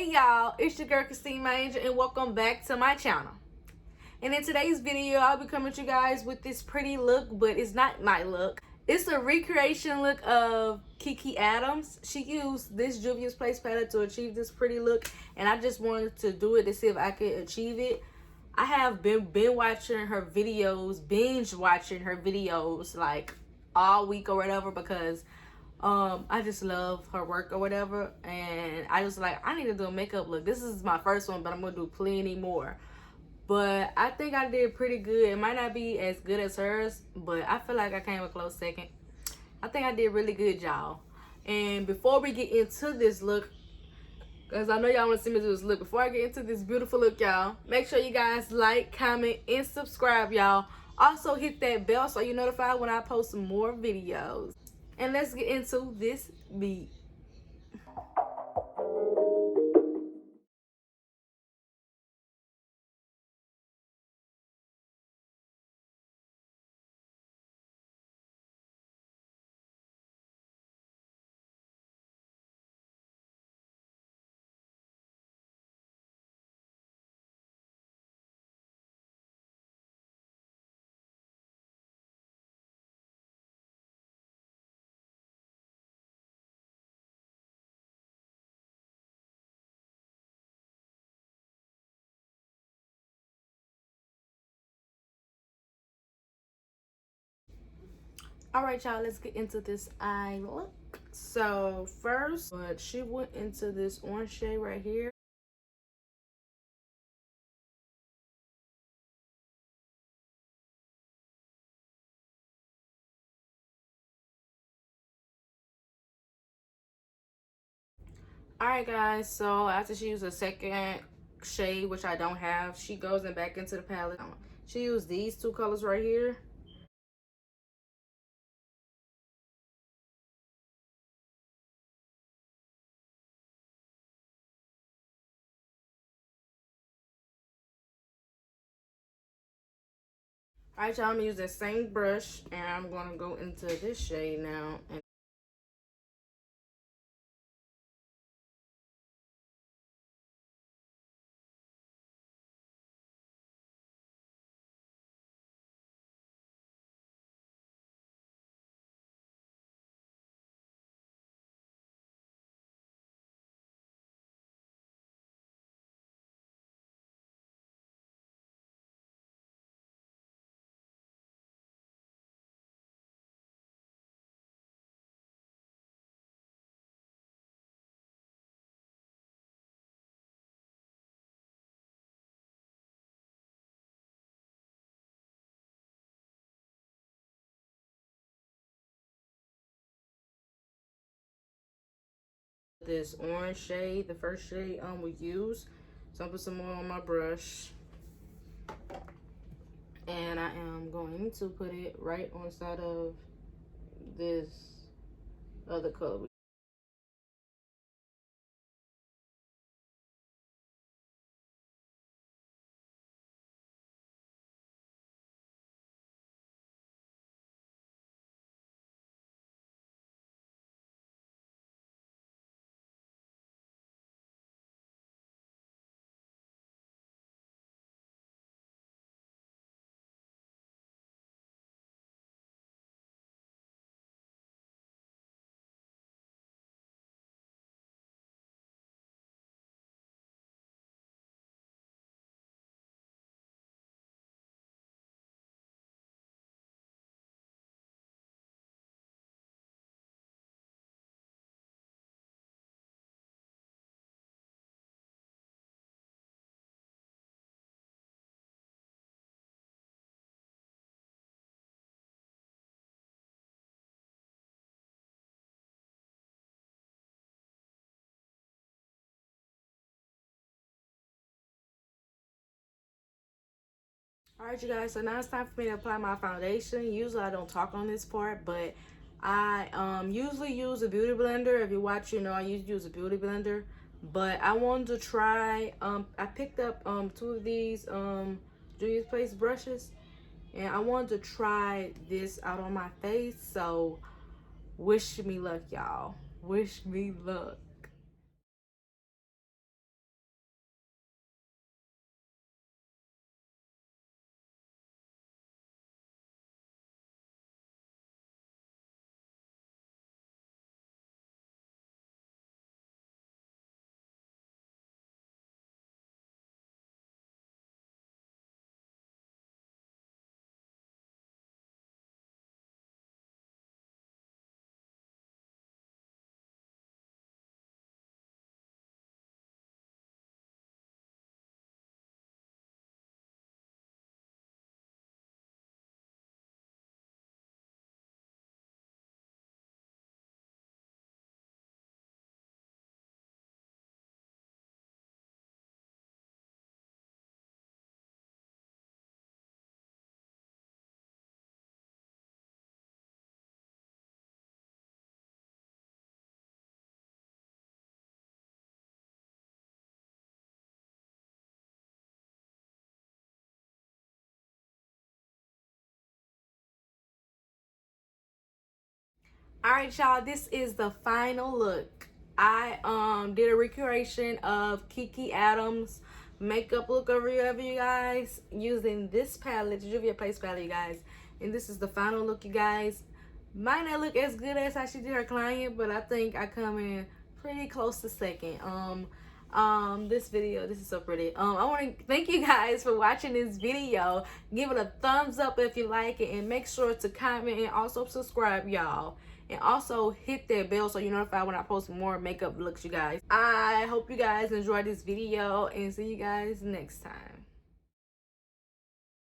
Hey y'all, it's your girl Kristine and welcome back to my channel. And in today's video, I'll be coming to you guys with this pretty look, but it's not my look. It's a recreation look of KiKi Adams. She used this Juvia's Place palette to achieve this pretty look, and I just wanted to do it to see if I could achieve it. I have been watching her videos, binge watching her videos like all week or whatever, because I just love her work or whatever, and I was like, I need to do a makeup look. This is my first one, but I'm gonna do plenty more. But I think I did pretty good. It might not be as good as hers, but I feel like I came a close second. I think I did really good, y'all. And before we get into this look, because I know y'all want to see me do this look, before I get into this beautiful look, y'all, make sure you guys like, comment, and subscribe, y'all. Also hit that bell so you're notified when I post some more videos. And let's get into this beat. All right, y'all, let's get into this eye look. So first, she went into this orange shade right here. All right, guys, so after she used a second shade, which I don't have, she goes in back into the palette. She used these two colors right here. All right, y'all, I'm gonna use that same brush, and I'm gonna go into this shade now. And this orange shade, the first shade we use. So I'll put some more on my brush, and I am going to put it right on the side of this other color. All right, you guys, so now it's time for me to apply my foundation. Usually I don't talk on this part, but I usually use a beauty blender. If you watch, you know I usually use a beauty blender, but I wanted to try, I picked up two of these Juvia's Place brushes, and I wanted to try this out on my face. So wish me luck, y'all. Wish me luck. Alright, y'all, this is the final look. I did a recreation of KiKi Adams makeup look over here, you guys, using this palette, Juvia palette, you guys. And this is the final look, you guys. Might not look as good as how she did her client, but I think I come in pretty close to second. This is so pretty. I want to thank you guys for watching this video. Give it a thumbs up if you like it, and make sure to comment and also subscribe, y'all. And also hit that bell so you're notified when I post more makeup looks, you guys. I hope you guys enjoyed this video, and see you guys next time.